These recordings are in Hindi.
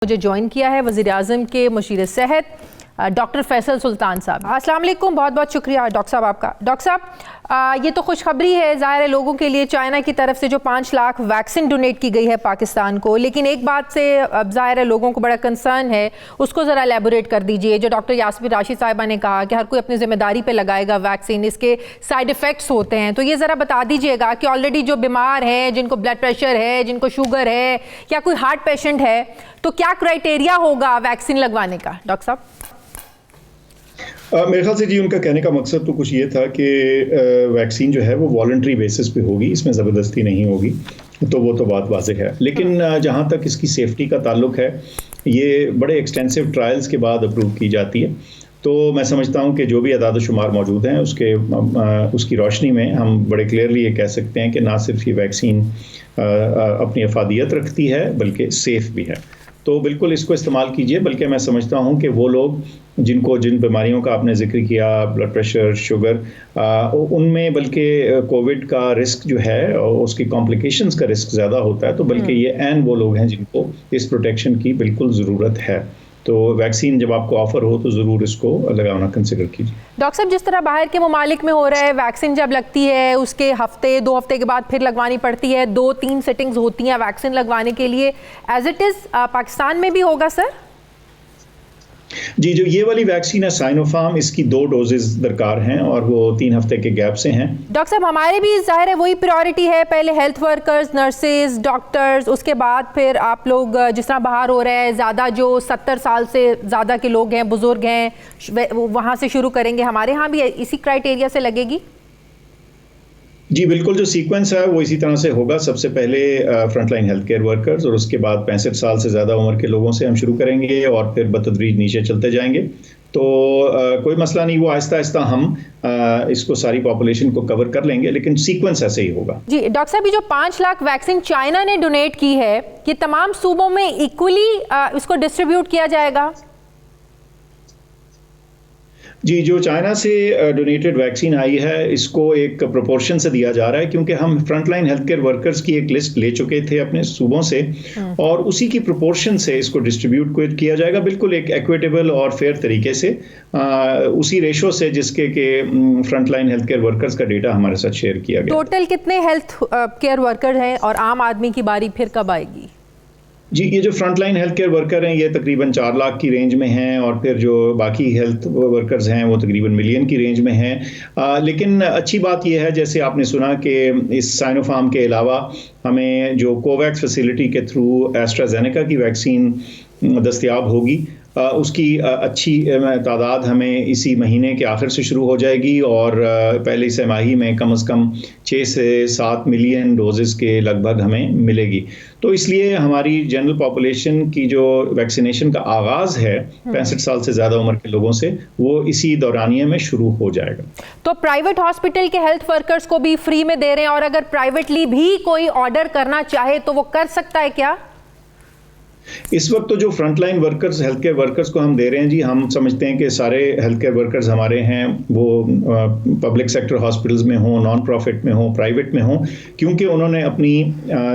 मुझे ज्वाइन किया है वज़ीर-ए-आज़म के मुशीर सेहत डॉक्टर फैसल सुल्तान साहब। अस्सलाम वालेकुम, बहुत बहुत शुक्रिया डॉक्टर साहब आपका। डॉक्टर साहब, ये तो खुशखबरी है ज़ाहिर है लोगों के लिए, चाइना की तरफ से जो 5 लाख वैक्सीन डोनेट की गई है पाकिस्तान को, लेकिन एक बात से अब ज़ाहिर है लोगों को बड़ा कंसर्न है, उसको ज़रा एलेबोरेट कर दीजिए। जो डॉक्टर यास्मीन राशिद साहिबा ने कहा कि हर कोई अपनी ज़िम्मेदारी पे लगाएगा वैक्सीन, इसके साइड इफ़ेक्ट्स होते हैं, तो ये ज़रा बता दीजिएगा कि ऑलरेडी जो बीमार हैं, जिनको ब्लड प्रेशर है, जिनको शुगर है या कोई हार्ट पेशेंट है, तो क्या क्राइटेरिया होगा वैक्सीन लगवाने का? डॉक्टर साहब मेरे ख्याल से जी उनका कहने का मकसद तो कुछ ये था कि वैक्सीन जो है वो वॉलंटरी बेसिस पे होगी, इसमें ज़बरदस्ती नहीं होगी, तो वो तो बात वाज़ेह है। लेकिन जहाँ तक इसकी सेफ्टी का ताल्लुक है, ये बड़े एक्सटेंसिव ट्रायल्स के बाद अप्रूव की जाती है। तो मैं समझता हूँ कि जो भी अदाद शुमार मौजूद हैं उसकी रोशनी में हम बड़े क्लियरली ये कह सकते हैं कि ना सिर्फ ये वैक्सीन अपनी अफादियत रखती है बल्कि सेफ़ भी है। तो बिल्कुल इसको इस्तेमाल कीजिए। बल्कि मैं समझता हूँ कि वो लोग जिन बीमारियों का आपने जिक्र किया, ब्लड प्रेशर, शुगर, उनमें बल्कि कोविड का रिस्क जो है उसकी कॉम्प्लिकेशंस का रिस्क ज़्यादा होता है, तो बल्कि ये ऐन वो लोग हैं जिनको इस प्रोटेक्शन की बिल्कुल ज़रूरत है। तो वैक्सीन जब आपको ऑफर हो तो ज़रूर इसको लगाना कंसिडर कीजिए। डॉक्टर साहब, जिस तरह बाहर के ममालिक में हो रहा है, वैक्सीन जब लगती है उसके हफ्ते 2 हफ्ते के बाद फिर लगवानी पड़ती है, 2-3 सिटिंग्स होती हैं वैक्सीन लगवाने के लिए, एज इट इज़ पाकिस्तान में भी होगा सर? जी, जो ये वाली वैक्सीन है साइनोफार्म, इसकी 2 डोजेस दरकार हैं और वो 3 हफ्ते के गैप से हैं। डॉक्टर साहब, हमारे भी ज़ाहिर है वही प्रायोरिटी है, पहले हेल्थ वर्कर्स, नर्सेज, डॉक्टर्स, उसके बाद फिर आप लोग जिस तरह बाहर हो रहे हैं ज़्यादा जो 70 साल से ज़्यादा के लोग हैं, बुज़ुर्ग हैं, वहाँ से शुरू करेंगे। हमारे यहाँ भी इसी क्राइटेरिया से लगेगी? जी बिल्कुल, जो सीक्वेंस है वो इसी तरह से होगा। सबसे पहले फ्रंटलाइन हेल्थ केयर वर्कर्स और उसके बाद 65 साल से ज़्यादा उम्र के लोगों से हम शुरू करेंगे और फिर बतदरीज नीचे चलते जाएंगे। तो कोई मसला नहीं, वो आहिस्ता आहिस्ता हम इसको सारी पॉपुलेशन को कवर कर लेंगे, लेकिन सीक्वेंस ऐसे ही होगा। जी डॉक्टर साहब, ये जो 5 लाख वैक्सीन चाइना ने डोनेट की है, ये तमाम सूबों में इक्वली इसको डिस्ट्रीब्यूट किया जाएगा? जी, जो चाइना से डोनेटेड वैक्सीन आई है इसको एक प्रोपोर्शन से दिया जा रहा है, क्योंकि हम फ्रंटलाइन हेल्थ केयर वर्कर्स की एक लिस्ट ले चुके थे अपने सूबों से और उसी की प्रोपोर्शन से इसको डिस्ट्रीब्यूट किया जाएगा, बिल्कुल एक इक्विटेबल और फेयर तरीके से, उसी रेशो से जिसके के फ्रंटलाइन हेल्थ केयर वर्कर्स का डेटा हमारे साथ शेयर किया गया। टोटल कितने हेल्थ केयर वर्कर हैं और आम आदमी की बारी फिर कब आएगी? जी, ये जो फ्रंटलाइन हेल्थ केयर वर्कर हैं ये तकरीबन 4 लाख की रेंज में हैं और फिर जो बाकी हेल्थ वर्कर्स हैं वो तकरीबन मिलियन की रेंज में हैं। लेकिन अच्छी बात ये है, जैसे आपने सुना कि इस साइनोफार्म के अलावा हमें जो कोवैक्स फैसिलिटी के थ्रू एस्ट्राजेनेका की वैक्सीन दस्तयाब होगी, उसकी अच्छी तादाद हमें इसी महीने के आखिर से शुरू हो जाएगी और पहली तिमाही में कम से कम 6 से 7 मिलियन डोजेस के लगभग हमें मिलेगी। तो इसलिए हमारी जनरल पॉपुलेशन की जो वैक्सीनेशन का आगाज़ है 65 साल से ज़्यादा उम्र के लोगों से, वो इसी दौरानिए में शुरू हो जाएगा। तो प्राइवेट हॉस्पिटल के हेल्थ वर्कर्स को भी फ्री में दे रहे हैं, और अगर प्राइवेटली भी कोई ऑर्डर करना चाहे तो वो कर सकता है क्या? इस वक्त तो जो frontline workers, health care workers को हम दे रहे हैं जी, हम समझते हैं कि सारे हेल्थ केयर वर्कर्स हमारे हैं वो पब्लिक सेक्टर हॉस्पिटल्स में हों, नॉन प्रॉफिट में हों, प्राइवेट में हों, क्योंकि उन्होंने अपनी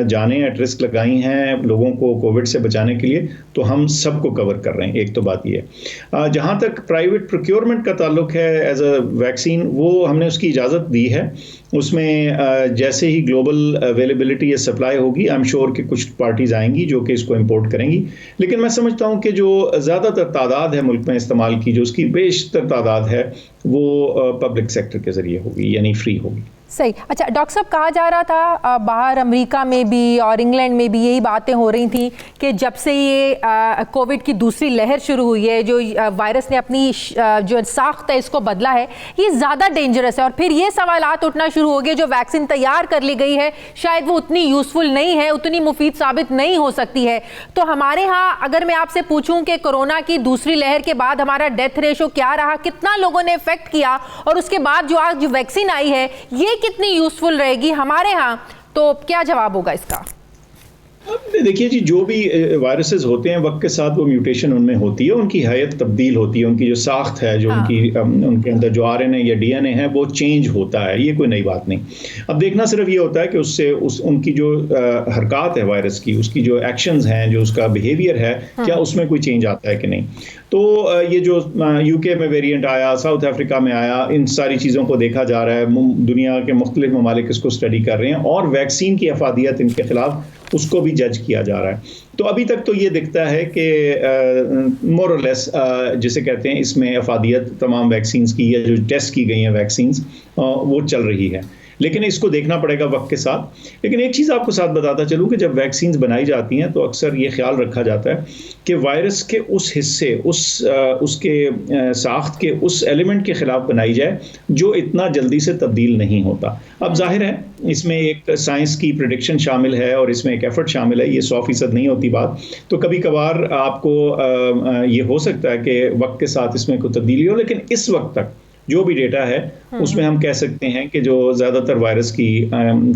जानें एट रिस्क लगाई हैं लोगों को कोविड से बचाने के लिए, तो हम सबको कवर कर रहे हैं। एक तो बात ये है। जहाँ तक प्राइवेट प्रोक्योरमेंट का ताल्लुक है एज अ वैक्सीन, वो हमने उसकी इजाज़त दी है। उसमें जैसे ही ग्लोबल अवेलेबिलिटी या सप्लाई होगी, आई एम श्योर कि कुछ पार्टीज आएंगी जो कि इसको इंपोर्ट करेंगी, लेकिन मैं समझता हूं कि जो ज़्यादातर तादाद है मुल्क में इस्तेमाल की, जो उसकी बेशतर तादाद है वो पब्लिक सेक्टर के ज़रिए होगी, यानी फ्री होगी। सही। अच्छा डॉक्टर साहब, कहा जा रहा था बाहर अमेरिका में भी और इंग्लैंड में भी यही बातें हो रही थी कि जब से ये कोविड की दूसरी लहर शुरू हुई है, जो वायरस ने अपनी जो साख्त है इसको बदला है, ये ज़्यादा डेंजरस है, और फिर ये सवालात उठना शुरू हो गए जो वैक्सीन तैयार कर ली गई है शायद वो उतनी यूज़फुल नहीं है, उतनी मुफीद साबित नहीं हो सकती है। तो हमारे यहाँ अगर मैं आपसे पूछूं कि कोरोना की दूसरी लहर के बाद हमारा डेथ रेशो क्या रहा, कितना लोगों ने इफेक्ट किया, और उसके बाद जो आज वैक्सीन आई है ये कितनी यूजफुल रहेगी हमारे यहाँ, तो क्या जवाब होगा इसका? देखिए जी, जो भी वायरसेस होते हैं वक्त के साथ वो म्यूटेशन उनमें होती है, उनकी हैयत तब्दील होती है, उनकी जो साख्त है, जो उनके अंदर जो आरएनए या डीएनए है वो चेंज होता है, ये कोई नई बात नहीं। अब देखना सिर्फ ये होता है कि उससे उनकी जो हरकत है वायरस की, उसकी जो एक्शंस हैं, जो उसका बिहेवियर है, क्या उसमें कोई चेंज आता है कि नहीं। तो ये जो यूके में वेरिएंट आया, साउथ अफ्रीका में आया, इन सारी चीज़ों को देखा जा रहा है, दुनिया के मुख्तलिफ ममालिक इसको स्टडी कर रहे हैं और वैक्सीन की अफादियत इनके खिलाफ उसको भी जज किया जा रहा है। तो अभी तक तो ये दिखता है कि मोर और लेस जिसे कहते हैं इसमें अफादियत तमाम वैक्सीन्स की या जो टेस्ट की गई हैं वैक्सीन्स वो चल रही है, लेकिन इसको देखना पड़ेगा वक्त के साथ। लेकिन एक चीज़ आपको साथ बताता चलूँ कि जब वैक्सीन्स बनाई जाती हैं तो अक्सर ये ख्याल रखा जाता है कि वायरस के उस हिस्से, उसके साख्त के उस एलिमेंट के ख़िलाफ़ बनाई जाए जो इतना जल्दी से तब्दील नहीं होता। अब जाहिर है इसमें एक साइंस की प्रेडिक्शन शामिल है और इसमें एक एफर्ट शामिल है, ये 100% नहीं होती बात। तो कभी कभार आपको ये हो सकता है कि वक्त के साथ इसमें कोई तब्दीली हो, लेकिन इस वक्त तक जो भी डेटा है उसमें हम कह सकते हैं कि जो ज़्यादातर वायरस की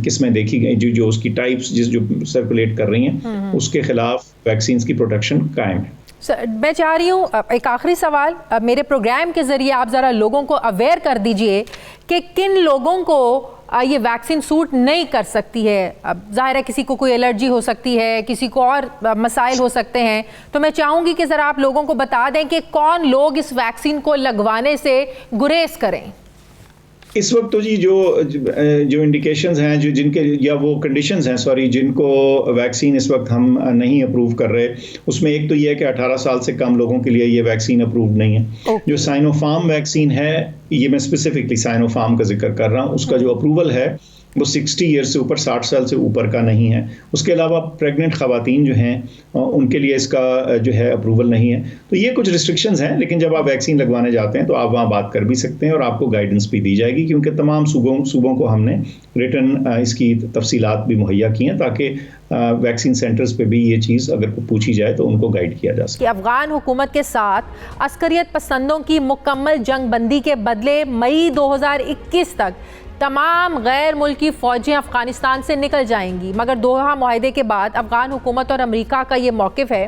किस्में देखी गई, जो उसकी टाइप्स जो सर्कुलेट कर रही हैं, उसके खिलाफ वैक्सीन की प्रोटेक्शन कायम है। सर, मैं चाह रही हूँ एक आखिरी सवाल, मेरे प्रोग्राम के ज़रिए आप ज़रा लोगों को अवेयर कर दीजिए कि किन लोगों को ये वैक्सीन सूट नहीं कर सकती है। अब जाहिर है किसी को कोई एलर्जी हो सकती है, किसी को और मसाइल हो सकते हैं, तो मैं चाहूँगी कि ज़रा आप लोगों को बता दें कि कौन लोग इस वैक्सीन को लगवाने से गुरेज करें। इस वक्त तो जी जो इंडिकेशंस हैं, जो जिनके या वो कंडीशंस हैं सॉरी जिनको वैक्सीन इस वक्त हम नहीं अप्रूव कर रहे, उसमें एक तो ये है कि 18 साल से कम लोगों के लिए ये वैक्सीन अप्रूव नहीं है। जो साइनोफार्म वैक्सीन है, ये मैं स्पेसिफिकली साइनोफार्म का जिक्र कर रहा हूँ, उसका जो अप्रूवल है वो 60 ईयर्स से ऊपर, 60 साल से ऊपर का नहीं है। उसके अलावा प्रेग्नेंट ख़वातीन जो हैं उनके लिए इसका जो है अप्रूवल नहीं है। तो ये कुछ रिस्ट्रिक्शंस हैं, लेकिन जब आप वैक्सीन लगवाने जाते हैं तो आप वहाँ बात कर भी सकते हैं और आपको गाइडेंस भी दी जाएगी, क्योंकि तमाम सूबों को हमने रिटर्न इसकी तफसीलात भी मुहैया की हैं ताकि वैक्सीन सेंटर्स पे भी ये चीज़ अगर पूछी जाए तो उनको गाइड किया जा सके। अफगान हुकूमत के साथ अस्करियत पसंदों की मुकम्मल जंग बंदी के बदले मई 2021 तक तमाम गैर मुल्की फ़ौजें अफ़गानिस्तान से निकल जाएंगी, मगर दोहा मुआहदे के बाद अफ़गान हुकूमत और अमेरिका का ये मौक़िफ़ है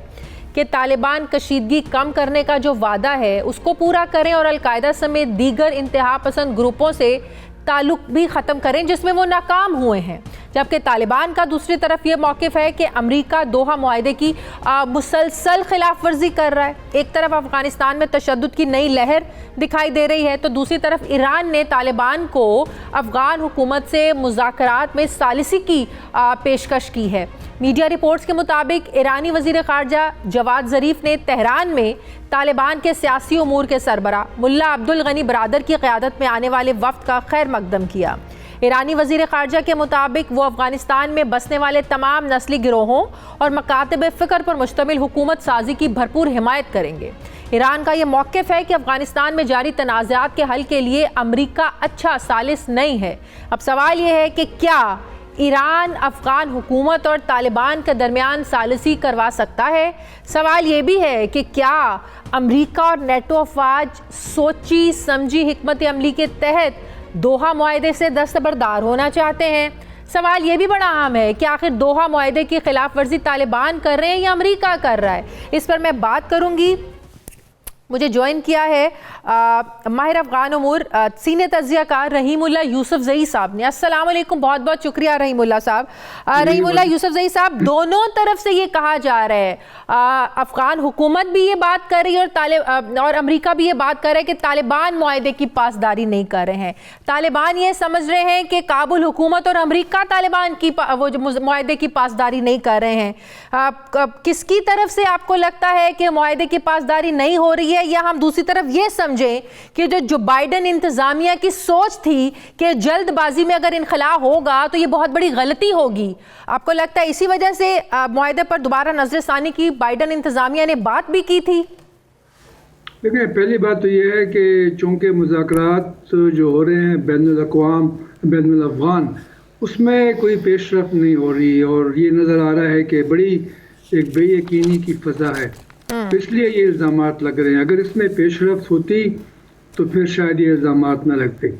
कि तालिबान कशीदगी कम करने का जो वादा है उसको पूरा करें और अलकायदा समेत दीगर इंतहा पसंद ग्रुपों से ताल्लुक़ भी ख़त्म करें जिसमें वो नाकाम हुए हैं। जबकि तालिबान का दूसरी तरफ ये मौक़िफ़ है कि अमेरिका दोहा मुआहदे की मुसलसल खिलाफ वर्जी कर रहा है। एक तरफ अफ़गानिस्तान में तशद्दुद की नई लहर दिखाई दे रही है, तो दूसरी तरफ ईरान ने तालिबान को अफ़गान हुकूमत से मुज़ाकरात में सालिसी की पेशकश की है। मीडिया रिपोर्ट्स के मुताबिक ईरानी वज़ीर ख़ारजा जवाद ज़रीफ़ ने तेहरान में तालिबान के सियासी उमूर के सरबरा मुल्ला अब्दुल गनी बरादर की क़यादत में आने वाले वफ़द का खैर मकदम किया। ईरानी वज़ीर ख़ारजा के मुताबिक वो अफ़गानिस्तान में बसने वाले तमाम नस्ली गिरोहों और मकातब फ़िक्र पर मुश्तमिल हुकूमत साजी की भरपूर हिमायत करेंगे। ईरान का ये मौक़िफ़ है कि अफ़गानिस्तान में जारी तनाज़ात के हल के लिए अमरीका अच्छा सालिस नहीं है। अब सवाल ये है कि क्या ईरान अफ़गान हुकूमत और तालिबान के दरमियान सालिसी करवा सकता है? सवाल ये भी है कि क्या अमरीका और नेटो अफवाज सोची समझी हिकमत अमली के तहत दोहा मुआहदे से दस्तबरदार होना चाहते हैं? सवाल ये भी बड़ा अहम है कि आखिर दोहा मुआहदे की खिलाफ वर्जी तालिबान कर रहे हैं या अमरीका कर रहा है? इस पर मैं बात करूंगी। मुझे ज्वाइन किया है माहिर अफ़गान उमूर सीनियर तज़ियाकार रहीमुल्लाह यूसुफ ज़ई साहब ने। अस्सलाम वालेकुम, बहुत बहुत शुक्रिया रहीमुल्लाह साहब। रहीमुल्लाह यूसुफ ज़ई साहब, दोनों तरफ से ये कहा जा रहा है, अफ़गान हुकूमत भी ये बात कर रही है और अमेरिका भी ये बात कर रहा है कि तालिबान मुआहदे की पासदारी नहीं कर रहे हैं। तालिबान ये समझ रहे हैं कि काबुल हुकूमत और अमेरिका तालिबान की वो जो मुआहदे की पासदारी नहीं कर रहे हैं। किसकी तरफ से आपको लगता है कि मुआहदे की पासदारी नहीं हो रही है, या हम दूसरी तरफ ये समझें कि जो बाइडेन इंतजामिया की सोच थी कि जल्दबाजी में अगर इनखला होगा तो ये बहुत बड़ी गलती होगी? आपको लगता है इसी वजह से मुआहदे पर दोबारा नजरसानी की बाइडेन इंतजामिया ने बात भी की थी? देखिए, पहली बात तो ये है कि चूंकि मुज़ाकरात जो हो रहे हैं बैनुल अक़वाम बैनुल अफ़गान, उसमें कोई पेशरफ नहीं हो रही और ये नज़र आ रहा है कि बड़ी एक बेयकीनी की फ़ज़ा है, तो इसलिए ये इल्ज़ामात लग रहे हैं। अगर इसमें पेशरफ होती तो फिर शायद ये इल्ज़ामात न लगते।